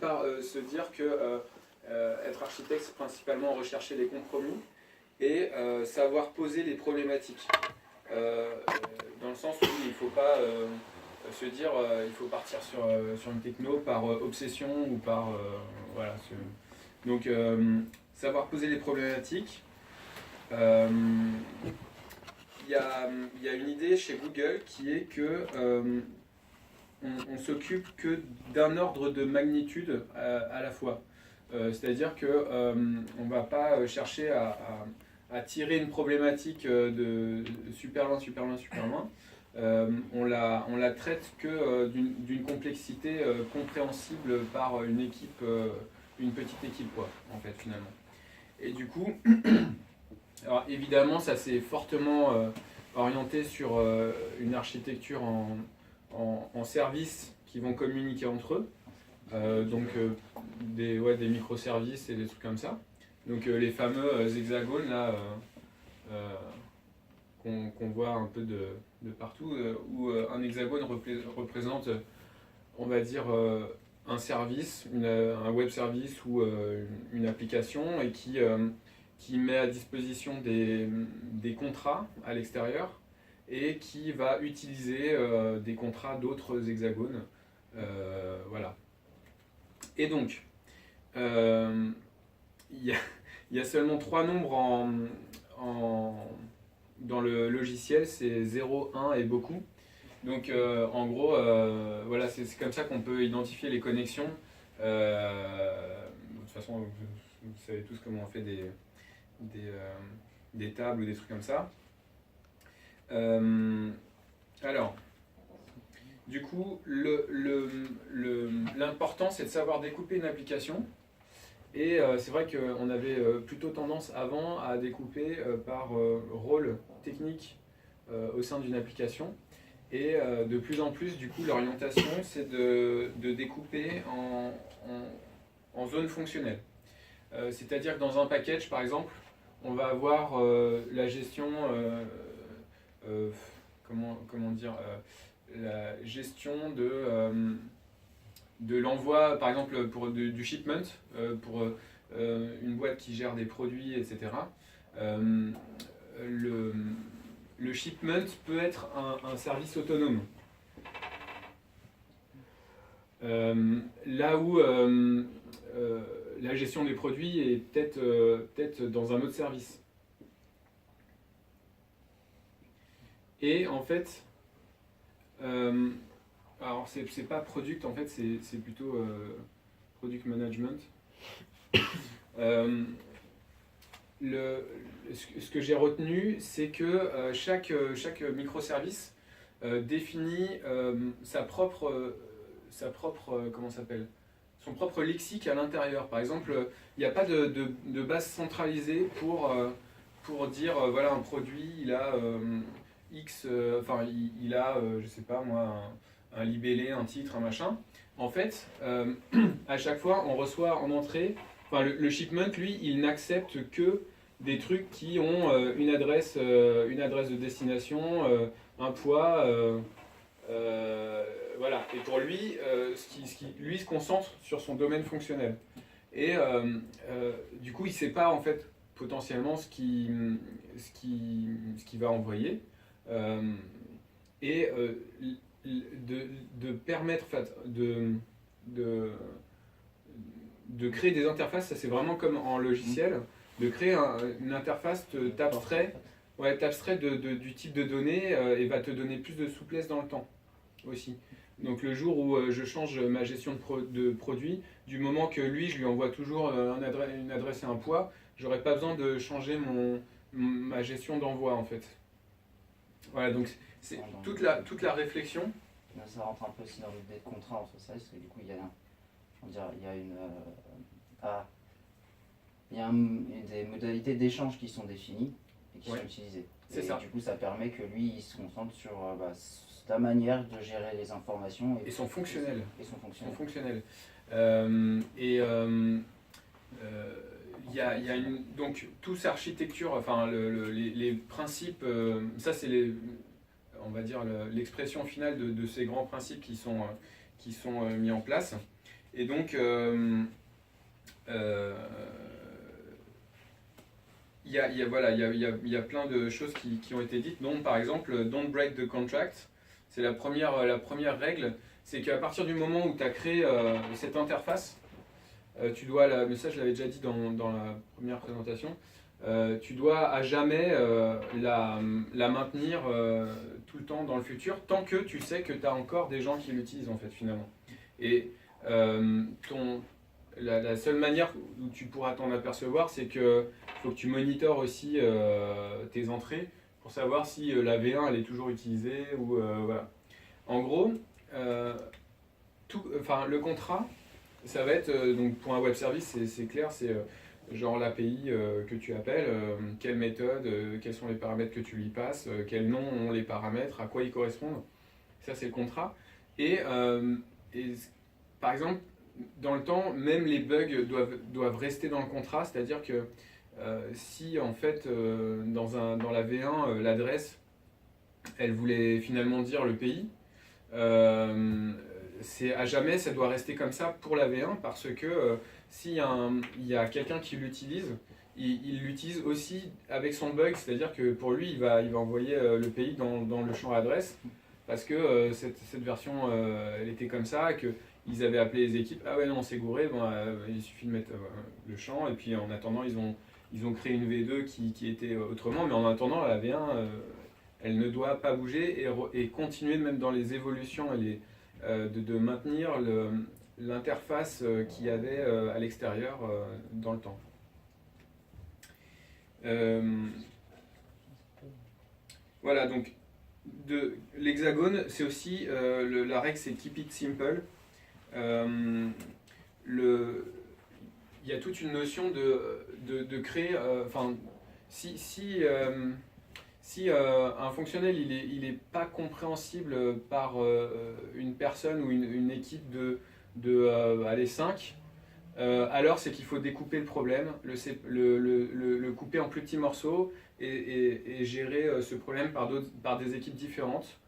Par se dire que être architecte, c'est principalement rechercher les compromis et savoir poser les problématiques. Dans le sens où il ne faut pas se dire il faut partir sur une techno par obsession ou par... voilà. Donc, savoir poser les problématiques. Il y a une idée chez Google qui est que on s'occupe que d'un ordre de magnitude à la fois. C'est-à-dire qu'on ne va pas chercher à tirer une problématique de super loin, super loin, super loin. On la traite que d'une complexité compréhensible par une équipe, une petite équipe, quoi, en fait, finalement. Et du coup, alors évidemment, ça s'est fortement orienté sur une architecture en services qui vont communiquer entre eux. Donc des microservices et des trucs comme ça. Donc les fameux hexagones là qu'on voit un peu de partout, où un hexagone représente, on va dire, un service, un web service ou une application et qui met à disposition des contrats à l'extérieur et qui va utiliser des contrats d'autres hexagones. Voilà. Et donc, il y a seulement 3 nombres dans le logiciel, c'est 0, 1 et beaucoup. Donc en gros, voilà, c'est comme ça qu'on peut identifier les connexions. De toute façon, vous savez tous comment on fait des tables ou des trucs comme ça. Alors, du coup, l'important c'est de savoir découper une application. Et c'est vrai qu'on avait plutôt tendance avant à découper par rôle technique au sein d'une application. Et de plus en plus, du coup, l'orientation c'est de découper en zones fonctionnelles. C'est-à-dire que dans un package, par exemple, on va avoir la gestion, comment dire, la gestion de l'envoi, par exemple, pour du shipment, pour une boîte qui gère des produits, etc. Le shipment peut être un service autonome. Là où la gestion des produits est peut-être dans un autre service. Et en fait, alors c'est pas product, en fait c'est plutôt product management. Ce que j'ai retenu, c'est que chaque microservice définit sa propre comment ça s'appelle, son propre lexique à l'intérieur. Par exemple, il n'y a pas de base centralisée pour dire voilà, un produit il a X, enfin il a je sais pas moi, un libellé, un titre, un machin. En fait, à chaque fois on reçoit en entrée, enfin le shipment lui il n'accepte que des trucs qui ont une adresse de destination, un poids, voilà. Et pour lui, lui se concentre sur son domaine fonctionnel. Et du coup, il ne sait pas en fait potentiellement ce qu'il va envoyer. Et de permettre en fait, de créer des interfaces, ça c'est vraiment comme en logiciel, de créer une interface t'abstrait du type de données et va te donner plus de souplesse dans le temps aussi. Donc le jour où je change ma gestion de produit, du moment que lui, je lui envoie toujours une adresse et un poids, j'aurais pas besoin de changer ma gestion d'envoi en fait. Voilà, donc c'est toute la réflexion. Ça rentre un peu aussi dans l'idée de contrat entre ça, parce que du coup il y a des modalités d'échange qui sont définies et qui sont utilisées. C'est ça. Du coup ça permet que lui il se concentre sur ta manière de gérer les informations et son fonctionnel. Il y a donc toute architecture, enfin les principes, ça c'est on va dire l'expression finale de ces grands principes qui sont mis en place. Et donc, voilà, il y a plein de choses qui ont été dites, dont par exemple, don't break the contract. C'est la première règle, c'est qu'à partir du moment où tu as créé cette interface, tu dois, mais ça je l'avais déjà dit dans la première présentation, tu dois à jamais la maintenir tout le temps dans le futur, tant que tu sais que tu as encore des gens qui l'utilisent en fait finalement. Et euh, ton, la seule manière où tu pourras t'en apercevoir, c'est que faut que tu monitores aussi tes entrées pour savoir si la V1 elle est toujours utilisée ou voilà. En gros, euh, le contrat, ça va être donc pour un web service, c'est clair, c'est genre l'API que tu appelles, quelle méthode, quels sont les paramètres que tu lui passes, quels noms ont les paramètres, à quoi ils correspondent. Ça c'est le contrat. Et, et par exemple, dans le temps, même les bugs doivent rester dans le contrat, c'est-à-dire que si en fait dans la V1 l'adresse elle voulait finalement dire le pays, c'est à jamais ça doit rester comme ça pour la V1 parce que s'il il y a quelqu'un qui l'utilise, il l'utilise aussi avec son bug, c'est-à-dire que pour lui il va envoyer le pays dans le champ adresse parce que cette version elle était comme ça, que ils avaient appelé les équipes, ah ouais non c'est gouré, bon, il suffit de mettre le champ et puis en attendant ils ont créé une V2 qui était autrement, mais en attendant la V1 elle ne doit pas bouger et continuer même dans les évolutions et de maintenir l'interface qu'il y avait à l'extérieur dans le temps. Voilà, donc l'hexagone, c'est aussi, la règle c'est keep it simple. Il y a toute une notion de créer, si un fonctionnel il est pas compréhensible par une personne ou une équipe allez, 5, alors c'est qu'il faut découper le problème, le couper en plus petits morceaux et gérer ce problème par des équipes différentes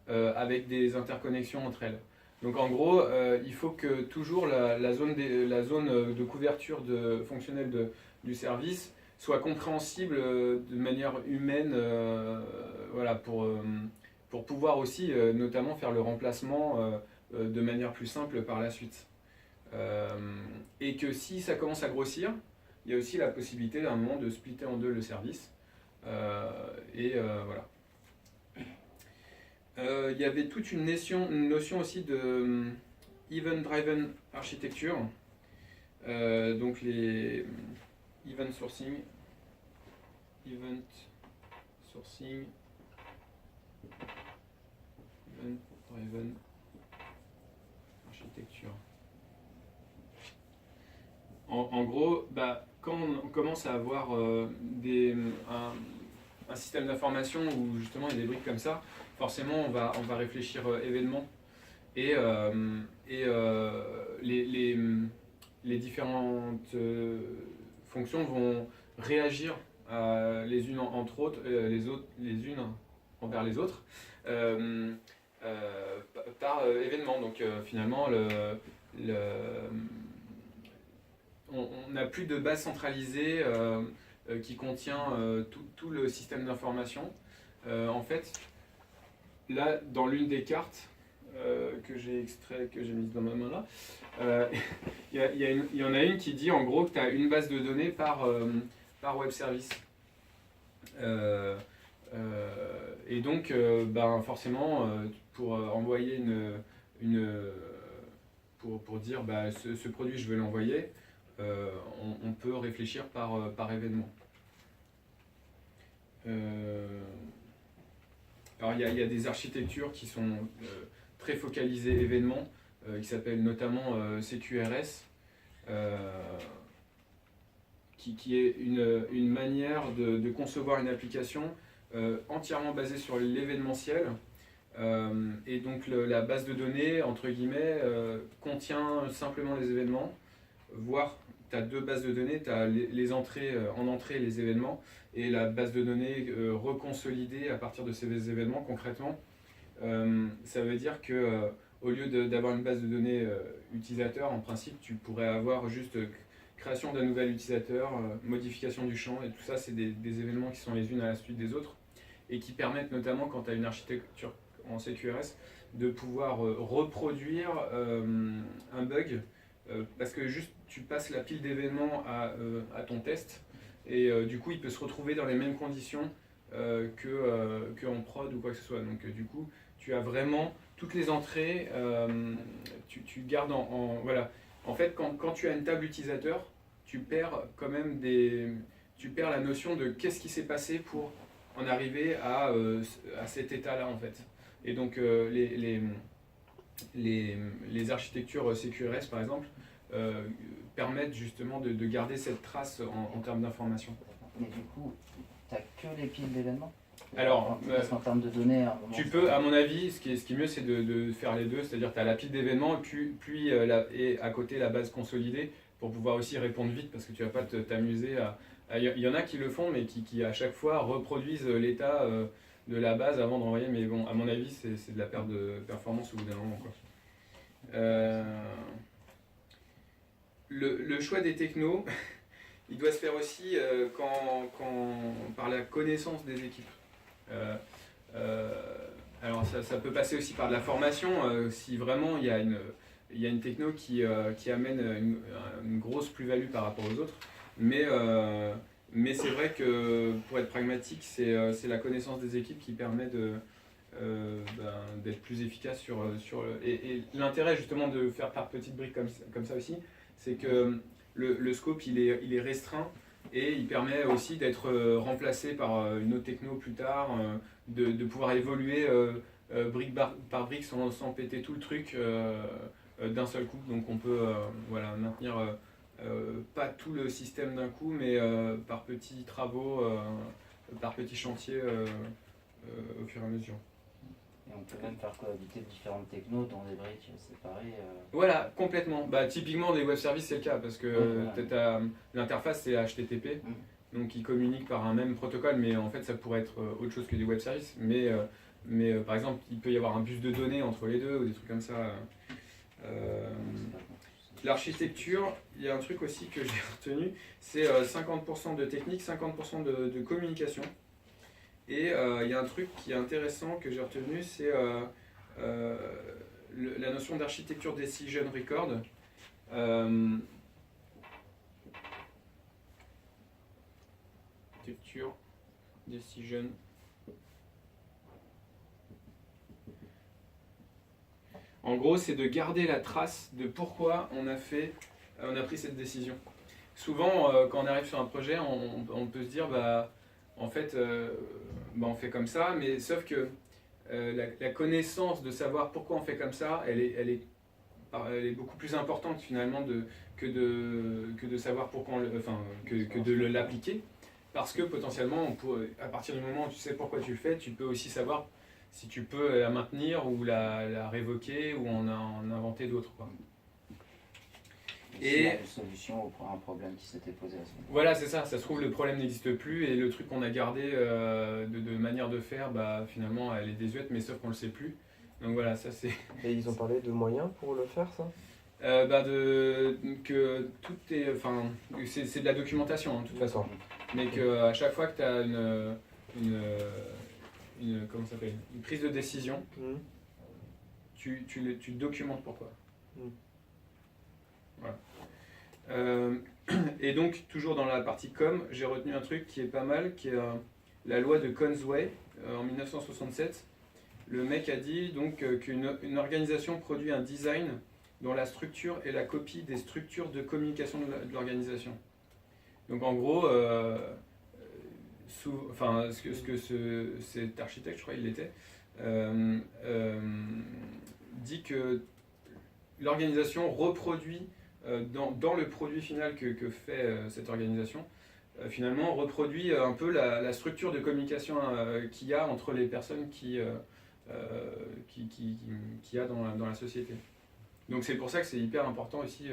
avec des interconnexions entre elles. Donc en gros, il faut que toujours la zone de couverture fonctionnelle du service soit compréhensible de manière humaine, voilà, pour pouvoir aussi notamment faire le remplacement de manière plus simple par la suite. Et que si ça commence à grossir, il y a aussi la possibilité à un moment de splitter en deux le service. Voilà. Il y avait toute une notion aussi de event-driven architecture, donc les event sourcing, event driven architecture. En gros, quand on commence à avoir un système d'information où justement il y a des briques comme ça, forcément on va réfléchir événements et les différentes fonctions vont réagir les unes entre autres, les unes envers les autres par événement. Donc finalement on n'a plus de base centralisée qui contient tout le système d'information. En fait, là, dans l'une des cartes que j'ai mise dans ma main là, il y en a une qui dit en gros que tu as une base de données par web service. Et donc, forcément, pour envoyer pour dire ce produit je veux l'envoyer, on peut réfléchir par événement. Alors il y a des architectures qui sont très focalisées événements, qui s'appellent notamment CQRS, qui est une manière de concevoir une application entièrement basée sur l'événementiel. Et donc la base de données, entre guillemets, contient simplement les événements, voire tu as deux bases de données, tu as les entrées, en entrée les événements, et la base de données reconsolidée à partir de ces événements concrètement. Ça veut dire que au lieu d'avoir une base de données utilisateur, en principe, tu pourrais avoir juste création d'un nouvel utilisateur, modification du champ, et tout ça, c'est des événements qui sont les unes à la suite des autres, et qui permettent notamment, quand tu as une architecture en CQRS, de pouvoir reproduire un bug, parce que juste tu passes la pile d'événements à ton test, et du coup, il peut se retrouver dans les mêmes conditions que en prod ou quoi que ce soit. Donc du coup, tu as vraiment toutes les entrées, tu gardes voilà. En fait, quand tu as une table utilisateur, tu perds quand même tu perds la notion de qu'est-ce qui s'est passé pour en arriver à cet état-là en fait. Et donc les architectures CQRS par exemple permettent justement de garder cette trace en termes d'information. Mais du coup, tu n'as que les piles d'événements? Alors, parce qu'en termes de données, à un moment, tu peux, à mon avis, ce qui est mieux, c'est de faire les deux, c'est-à-dire que tu as la pile d'événements et à côté la base consolidée pour pouvoir aussi répondre vite parce que tu vas pas t'amuser à. Il y en a qui le font, mais qui à chaque fois reproduisent l'état de la base avant d'envoyer, mais bon, à mon avis, c'est de la perte de performance au bout d'un moment, quoi. Le choix des technos, il doit se faire aussi par la connaissance des équipes. Alors ça peut passer aussi par de la formation, si vraiment il y a une techno qui amène une grosse plus-value par rapport aux autres, mais c'est vrai que pour être pragmatique, c'est la connaissance des équipes qui permet d'être plus efficace et l'intérêt justement de faire par petites briques comme ça aussi, c'est que le scope il est restreint et il permet aussi d'être remplacé par une autre techno plus tard, de pouvoir évoluer brique par brique sans péter tout le truc d'un seul coup. Donc on peut voilà, maintenir pas tout le système d'un coup, mais par petits travaux, par petits chantiers au fur et à mesure. Et on peut même faire cohabiter différentes technos dans des briques séparées. Voilà, complètement. Bah, typiquement, des web services, c'est le cas, parce que l'interface, c'est HTTP, donc ils communiquent par un même protocole, mais en fait, ça pourrait être autre chose que des web services. Mais par exemple, il peut y avoir un bus de données entre les deux, ou des trucs comme ça. L'architecture, il y a un truc aussi que j'ai retenu, c'est 50% de technique, 50% de communication. Et il y a un truc qui est intéressant que j'ai retenu, c'est la notion d'architecture decision record. Architecture decision. En gros, c'est de garder la trace de pourquoi on a pris cette décision. Souvent, quand on arrive sur un projet, on peut se dire, en fait, on fait comme ça, mais sauf que la connaissance de savoir pourquoi on fait comme ça, elle est beaucoup plus importante finalement que de savoir pourquoi que de l'appliquer. Parce que potentiellement, à partir du moment où tu sais pourquoi tu le fais, tu peux aussi savoir si tu peux la maintenir ou la révoquer ou en inventer d'autres. Et une solution à un problème qui s'était posé à ce moment. Voilà, c'est ça. Ça se trouve, le problème n'existe plus et le truc qu'on a gardé de manière de faire, finalement, elle est désuète, mais sauf qu'on le sait plus. Donc voilà, ça c'est. Et ils ont parlé de moyens pour le faire, ça? Que tout est. Enfin, c'est de la documentation, de toute façon. Mais qu'à chaque fois que tu as comment ça s'appelle, une prise de décision, tu documentes pourquoi. Voilà. Et donc, toujours dans la partie com, j'ai retenu un truc qui est pas mal, qui est la loi de Conway en 1967. Le mec a dit donc qu'une organisation produit un design dont la structure est la copie des structures de communication de l'organisation. Donc en gros, ce que cet architecte, je crois il l'était, dit que l'organisation reproduit dans le produit final que fait cette organisation, finalement reproduit un peu la structure de communication qu'il y a entre les personnes qu'il y a dans la société. Donc c'est pour ça que c'est hyper important aussi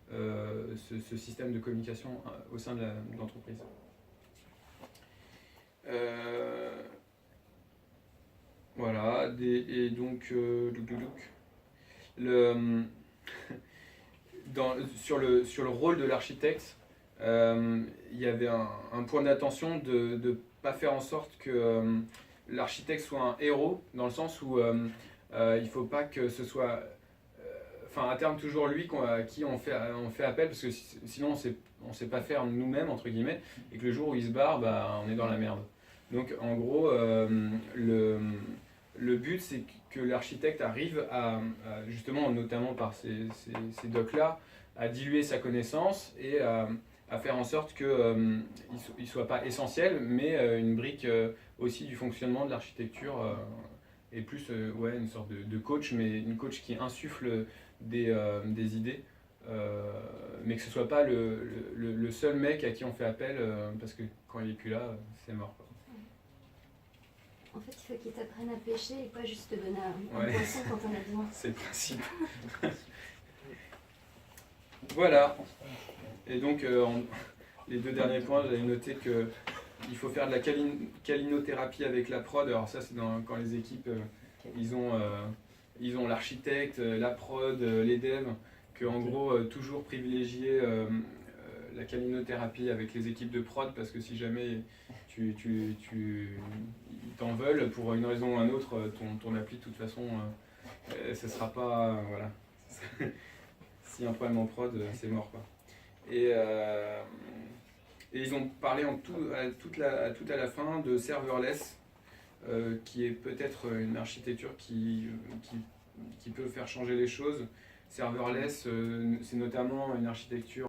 ce système de communication au sein de l'entreprise. Voilà, et donc sur le rôle de l'architecte, il y avait un point d'attention de ne pas faire en sorte que l'architecte soit un héros, dans le sens où il ne faut pas que ce soit, à terme, toujours lui à qui on fait appel, parce que sinon on ne sait pas faire nous-mêmes, entre guillemets, et que le jour où il se barre, on est dans la merde. Donc en gros, le but, c'est que l'architecte arrive justement, notamment par ces docs-là, à diluer sa connaissance et à faire en sorte qu'il ne soit pas essentiel, mais une brique aussi du fonctionnement de l'architecture, et plus une sorte de coach, mais une coach qui insuffle des idées, mais que ce ne soit pas le seul mec à qui on fait appel, parce que quand il n'est plus là, c'est mort, quoi. En fait, il faut qu'ils t'apprennent à pêcher et pas juste te donner un Ouais. poisson quand on a besoin. C'est le principe. Voilà. Et donc, les deux derniers points, j'avais noté qu'il faut faire de la calinothérapie avec la prod. Alors ça, c'est quand les équipes, ils ont l'architecte, la prod, les devs, qu'en gros, toujours privilégier la calinothérapie avec les équipes de prod, parce que si jamais ils t'en veulent pour une raison ou une autre, ton appli, de toute façon, ce sera pas... voilà. S'il y a un problème en prod, c'est mort, quoi. Et ils ont parlé tout à la fin de serverless, qui est peut-être une architecture qui peut faire changer les choses. Serverless, c'est notamment une architecture